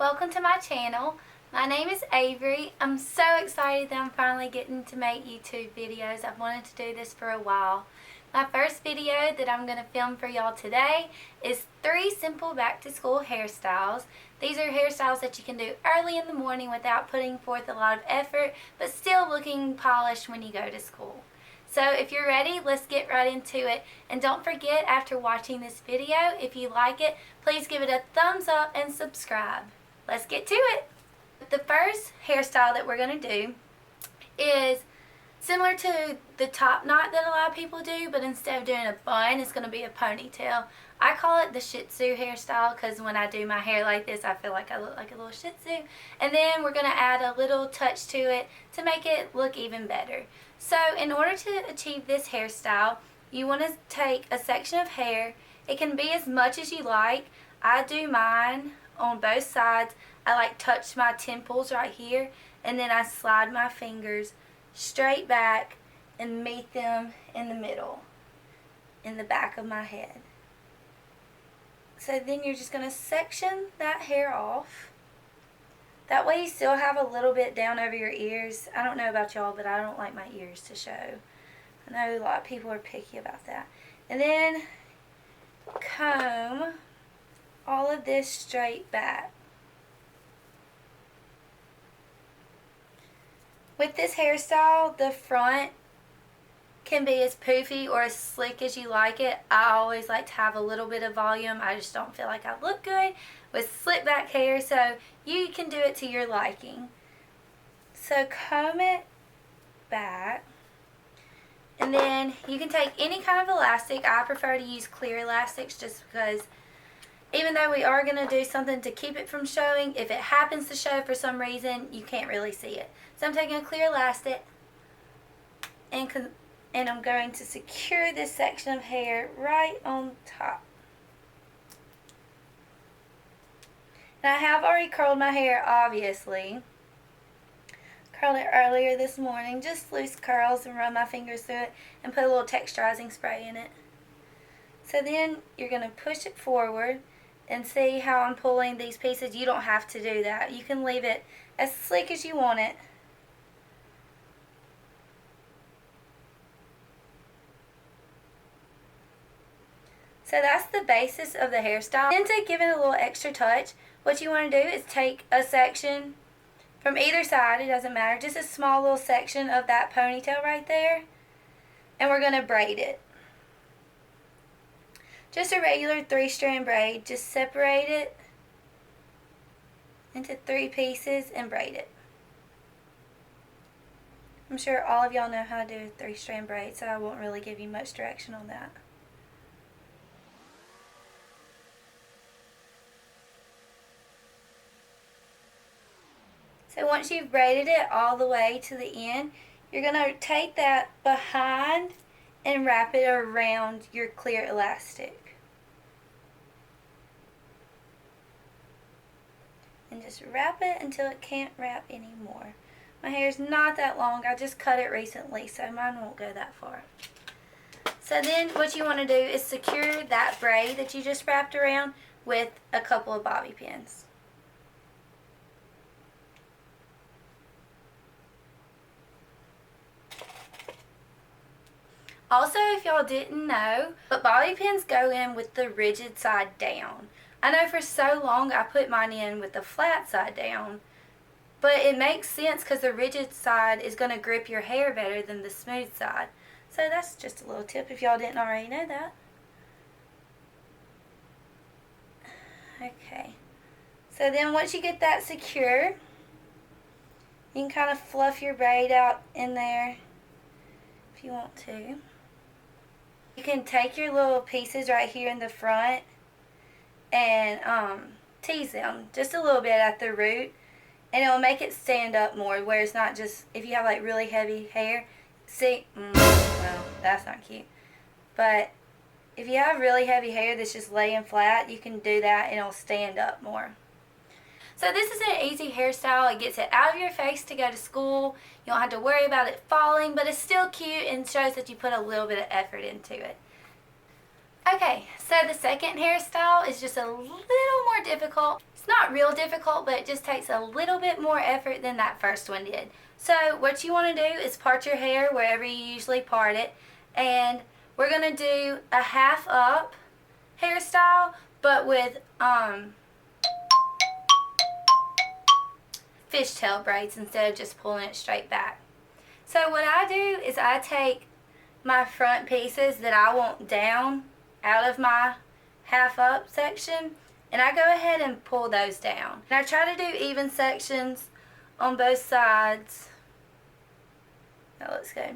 Welcome to my channel. My name is Avery. I'm so excited that I'm finally getting to make YouTube videos. I've wanted to do this for a while. My first video that I'm going to film for y'all today is 3 simple back to school hairstyles. These are hairstyles that you can do early in the morning without putting forth a lot of effort, but still looking polished when you go to school. So if you're ready, let's get right into it. And don't forget, after watching this video, if you like it, please give it a thumbs up and subscribe. Let's get to it. The first hairstyle that we're going to do is similar to the top knot that a lot of people do, but instead of doing a bun, it's going to be a ponytail. I call it the Shih Tzu hairstyle because when I do my hair like this, I feel like I look like a little Shih Tzu. And then we're going to add a little touch to it to make it look even better. So in order to achieve this hairstyle, you want to take a section of hair. It can be as much as you like. I do mine on both sides. I like touch my temples right here, and then I slide my fingers straight back and meet them in the middle, in the back of my head. So then you're just going to section that hair off. That way you still have a little bit down over your ears. I don't know about y'all, but I don't like my ears to show. I know a lot of people are picky about that. And then comb all of this straight back. With this hairstyle, the front can be as poofy or as slick as you like it. I always like to have a little bit of volume. I just don't feel like I look good with slick back hair, so you can do it to your liking. So comb it back, and then you can take any kind of elastic. I prefer to use clear elastics just because even though we are going to do something to keep it from showing, if it happens to show for some reason, you can't really see it. So I'm taking a clear elastic and I'm going to secure this section of hair right on top. Now I have already curled my hair, obviously. Curled it earlier this morning, just loose curls, and run my fingers through it and put a little texturizing spray in it. So then you're going to push it forward and see how I'm pulling these pieces. You don't have to do that. You can leave it as slick as you want it. So that's the basis of the hairstyle. And to give it a little extra touch, what you want to do is take a section from either side, it doesn't matter, just a small little section of that ponytail right there, and we're going to braid it. Just a regular 3-strand braid. Just separate it into 3 pieces and braid it. I'm sure all of y'all know how to do a 3-strand braid, so I won't really give you much direction on that. So once you've braided it all the way to the end, you're going to take that behind and wrap it around your clear elastic. And just wrap it until it can't wrap anymore. My hair is not that long. I just cut it recently, so mine won't go that far. So then what you want to do is secure that braid that you just wrapped around with a couple of bobby pins. Also, if y'all didn't know, but bobby pins go in with the rigid side down. I know for so long I put mine in with the flat side down, but it makes sense because the rigid side is going to grip your hair better than the smooth side. So that's just a little tip if y'all didn't already know that. Okay, so then once you get that secure, you can kind of fluff your braid out in there if you want to. You can take your little pieces right here in the front and tease them just a little bit at the root, and it will make it stand up more, where it's not just, if you have like really heavy hair, see, well, that's not cute, but if you have really heavy hair that's just laying flat, you can do that and it'll stand up more. So this is an easy hairstyle. It gets it out of your face to go to school. You don't have to worry about it falling, but it's still cute and shows that you put a little bit of effort into it. Okay, so the second hairstyle is just a little more difficult. It's not real difficult, but it just takes a little bit more effort than that first one did. So what you want to do is part your hair wherever you usually part it, and we're going to do a half up hairstyle, but with fishtail braids instead of just pulling it straight back. So what I do is I take my front pieces that I want down out of my half up section, and I go ahead and pull those down. And I try to do even sections on both sides. That looks good.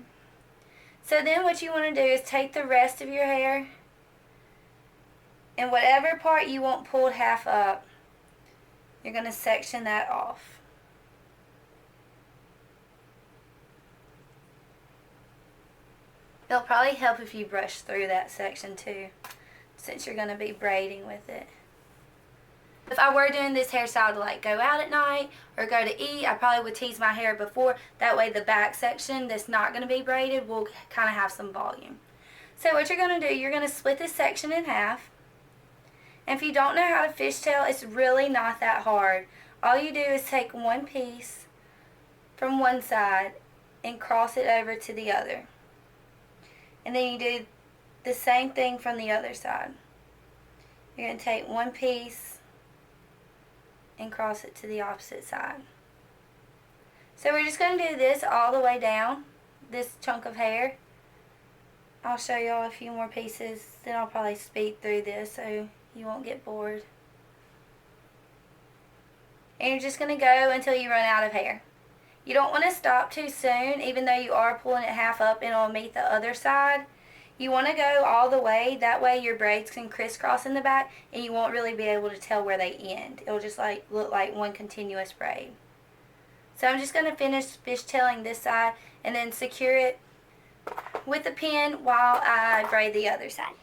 So then what you want to do is take the rest of your hair, and whatever part you want pulled half up, you're going to section that off. It'll probably help if you brush through that section too, since you're going to be braiding with it. If I were doing this hairstyle to like go out at night or go to eat, I probably would tease my hair before. That way the back section that's not going to be braided will kind of have some volume. So what you're going to do, you're going to split this section in half. And if you don't know how to fishtail, it's really not that hard. All you do is take one piece from one side and cross it over to the other. And then you do the same thing from the other side. You're going to take one piece and cross it to the opposite side. So we're just going to do this all the way down, this chunk of hair. I'll show y'all a few more pieces, then I'll probably speed through this so you won't get bored. And you're just going to go until you run out of hair. You don't want to stop too soon, even though you are pulling it half up and it'll meet the other side. You want to go all the way, that way your braids can crisscross in the back and you won't really be able to tell where they end. It'll just like look like one continuous braid. So I'm just going to finish fishtailing this side and then secure it with a pin while I braid the other side.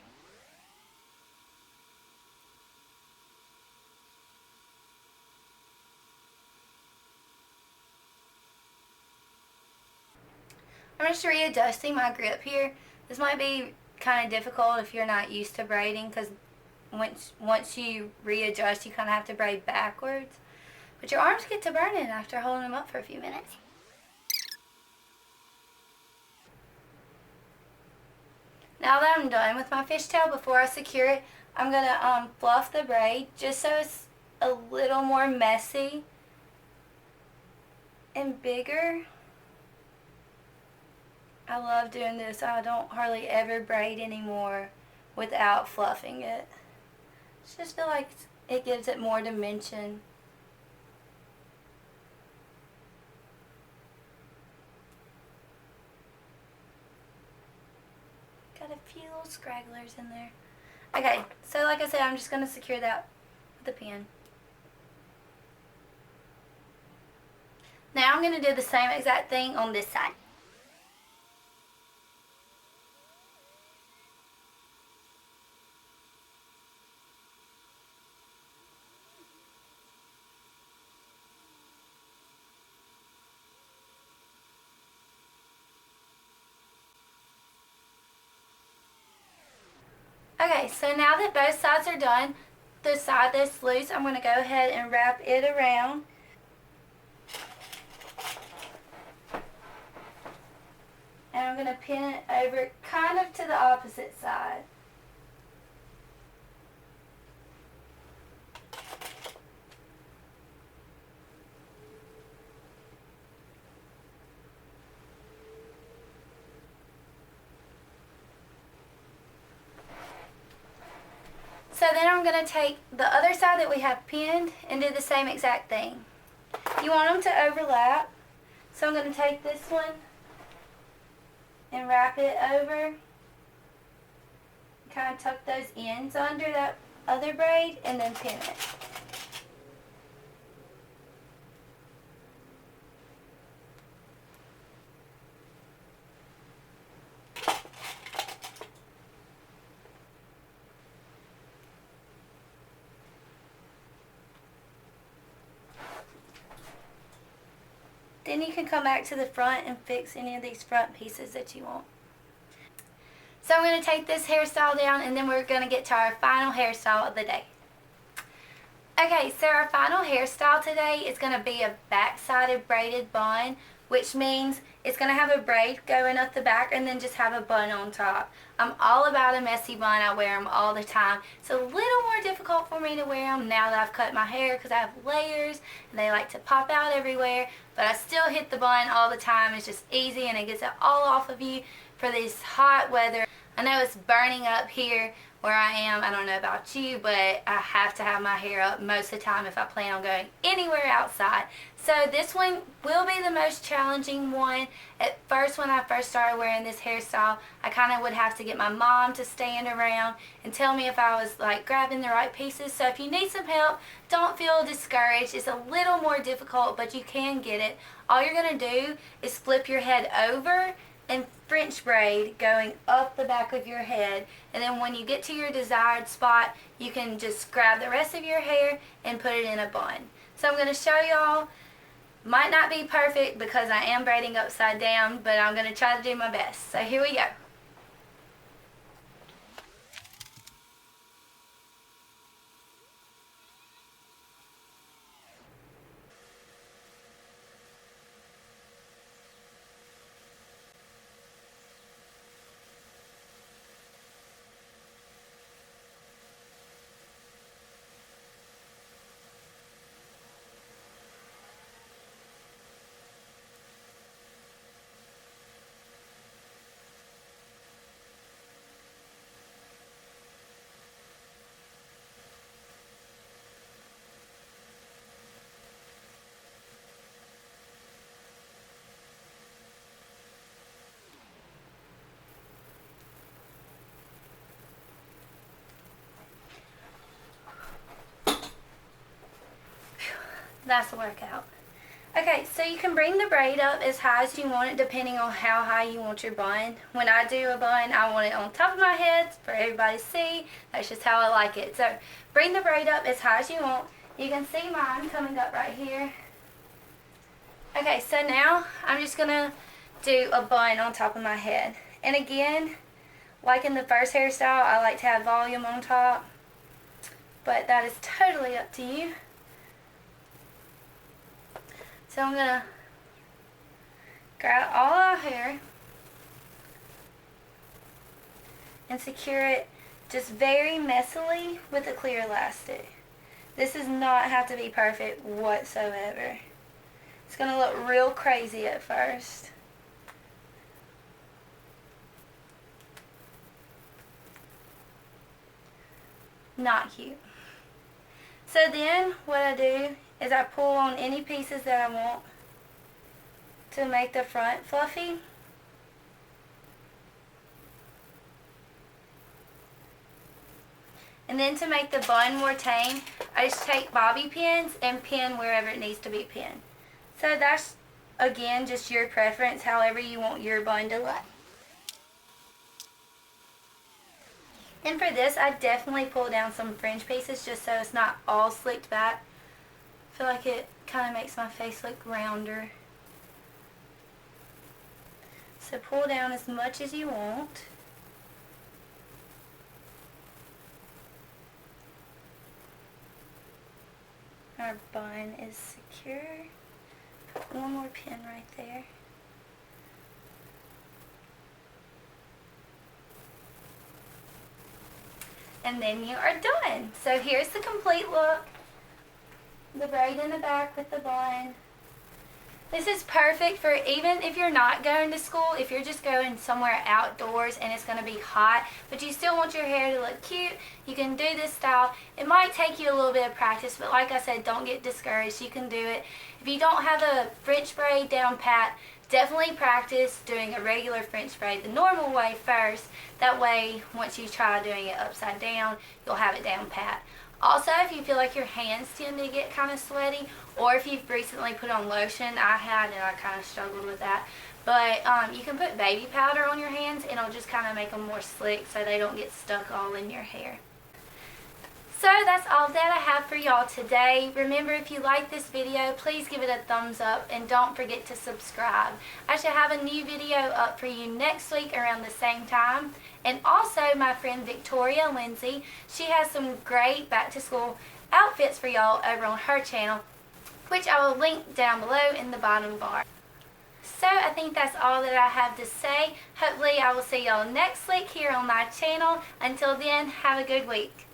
I'm just readjusting my grip here. This might be kind of difficult if you're not used to braiding, because once you readjust, you kind of have to braid backwards. But your arms get to burning after holding them up for a few minutes. Now that I'm done with my fishtail, before I secure it, I'm going to fluff the braid just so it's a little more messy and bigger. I love doing this. I don't hardly ever braid anymore without fluffing it. I just feel like it gives it more dimension. Got a few little scragglers in there. Okay, so like I said, I'm just going to secure that with a pin. Now I'm going to do the same exact thing on this side. Okay, so now that both sides are done, the side that's loose, I'm going to go ahead and wrap it around. And I'm going to pin it over kind of to the opposite side. So then I'm going to take the other side that we have pinned and do the same exact thing. You want them to overlap. So I'm going to take this one and wrap it over. Kind of tuck those ends under that other braid and then pin it. Then you can come back to the front and fix any of these front pieces that you want. So I'm going to take this hairstyle down and then we're going to get to our final hairstyle of the day. Okay, so our final hairstyle today is going to be a back-sided braided bun, which means it's going to have a braid going up the back and then just have a bun on top. I'm all about a messy bun. I wear them all the time. It's a little more difficult for me to wear them now that I've cut my hair because I have layers and they like to pop out everywhere, but I still hit the bun all the time. It's just easy and it gets it all off of you for this hot weather. I know it's burning up here where I am. I don't know about you, but I have to have my hair up most of the time if I plan on going anywhere outside. So this one will be the most challenging one. At first, when I first started wearing this hairstyle, I kind of would have to get my mom to stand around and tell me if I was like grabbing the right pieces. So if you need some help, don't feel discouraged. It's a little more difficult, but you can get it. All you're going to do is flip your head over and French braid going up the back of your head, and then when you get to your desired spot, you can just grab the rest of your hair and put it in a bun. So I'm going to show y'all. Might not be perfect because I am braiding upside down, but I'm going to try to do my best. So here we go. That's a workout. Okay, so you can bring the braid up as high as you want it depending on how high you want your bun. When I do a bun, I want it on top of my head for everybody to see. That's just how I like it. So bring the braid up as high as you want. You can see mine coming up right here. Okay, so now I'm just going to do a bun on top of my head. And again, like in the first hairstyle, I like to have volume on top. But that is totally up to you. So I'm going to grab all our hair and secure it just very messily with a clear elastic. This does not have to be perfect whatsoever. It's going to look real crazy at first. Not cute. So then what I do is I pull on any pieces that I want to make the front fluffy. And then to make the bun more tame, I just take bobby pins and pin wherever it needs to be pinned. So that's, again, just your preference, however you want your bun to look. And for this, I definitely pull down some fringe pieces just so it's not all slicked back. I feel like it kind of makes my face look rounder. So pull down as much as you want. Our bun is secure. Put one more pin right there. And then you are done. So here's the complete look. The braid in the back with the bun. This is perfect for even if you're not going to school, if you're just going somewhere outdoors and it's going to be hot, but you still want your hair to look cute, you can do this style. It might take you a little bit of practice, but like I said, don't get discouraged. You can do it. If you don't have a French braid down pat, definitely practice doing a regular French braid the normal way first. That way, once you try doing it upside down, you'll have it down pat. Also, if you feel like your hands tend to get kind of sweaty, or if you've recently put on lotion, I had and I kind of struggled with that. But you can put baby powder on your hands and it'll just kind of make them more slick so they don't get stuck all in your hair. So that's all that I have for y'all today. Remember, if you like this video, please give it a thumbs up and don't forget to subscribe. I should have a new video up for you next week around the same time. And also my friend Victoria Lindsay, she has some great back to school outfits for y'all over on her channel, which I will link down below in the bottom bar. So I think that's all that I have to say. Hopefully I will see y'all next week here on my channel. Until then, have a good week.